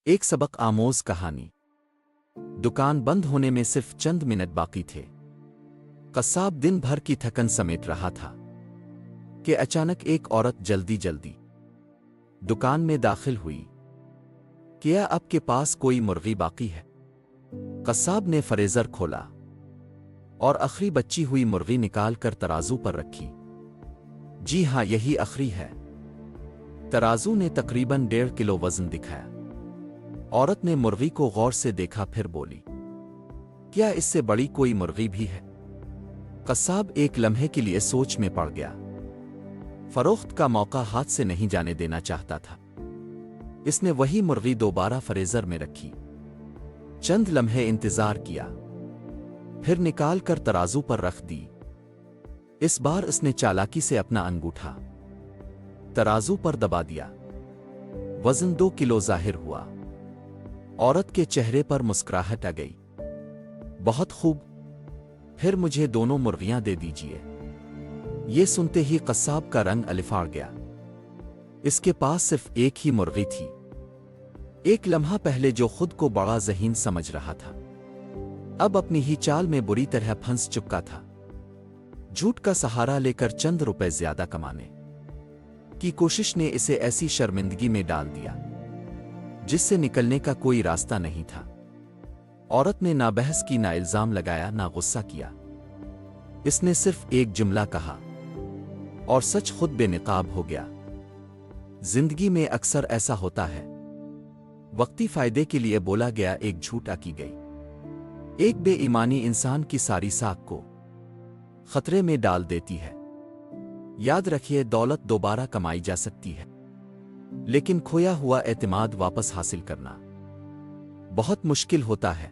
ایک سبق آموز کہانی۔ دکان بند ہونے میں صرف چند منٹ باقی تھے۔ قصاب دن بھر کی تھکن سمیٹ رہا تھا کہ اچانک ایک عورت جلدی دکان میں داخل ہوئی۔ کیا آپ کے پاس کوئی مرغی باقی ہے؟ قصاب نے فریزر کھولا اور آخری بچی ہوئی مرغی نکال کر ترازو پر رکھی۔ جی ہاں، یہی آخری ہے۔ ترازو نے تقریباً 1.5 کلو وزن دکھایا۔ عورت نے مرغی کو غور سے دیکھا، پھر بولی، کیا اس سے بڑی کوئی مرغی بھی ہے؟ قصاب ایک لمحے کے لیے سوچ میں پڑ گیا۔ فروخت کا موقع ہاتھ سے نہیں جانے دینا چاہتا تھا۔ اس نے وہی مرغی دوبارہ فریزر میں رکھی، چند لمحے انتظار کیا، پھر نکال کر ترازو پر رکھ دی۔ اس بار اس نے چالاکی سے اپنا انگوٹھا ترازو پر دبا دیا۔ وزن 2 کلو ظاہر ہوا۔ عورت کے چہرے پر مسکراہٹ آ گئی۔ بہت خوب، پھر مجھے دونوں مرغیاں دے دیجیے۔ یہ سنتے ہی قصاب کا رنگ الفاڑ گیا۔ اس کے پاس صرف ایک ہی مرغی تھی۔ ایک لمحہ پہلے جو خود کو بڑا ذہین سمجھ رہا تھا، اب اپنی ہی چال میں بری طرح پھنس چکا تھا۔ جھوٹ کا سہارا لے کر چند روپے زیادہ کمانے کی کوشش نے اسے ایسی شرمندگی میں ڈال دیا جس سے نکلنے کا کوئی راستہ نہیں تھا۔ عورت نے نہ بحث کی، نہ الزام لگایا، نہ غصہ کیا۔ اس نے صرف ایک جملہ کہا اور سچ خود بے نقاب ہو گیا۔ زندگی میں اکثر ایسا ہوتا ہے، وقتی فائدے کے لیے بولا گیا ایک جھوٹ کی گئی، ایک بے ایمانی انسان کی ساری ساکھ کو خطرے میں ڈال دیتی ہے۔ یاد رکھیے، دولت دوبارہ کمائی جا سکتی ہے، لیکن کھویا ہوا اعتماد واپس حاصل کرنا بہت مشکل ہوتا ہے۔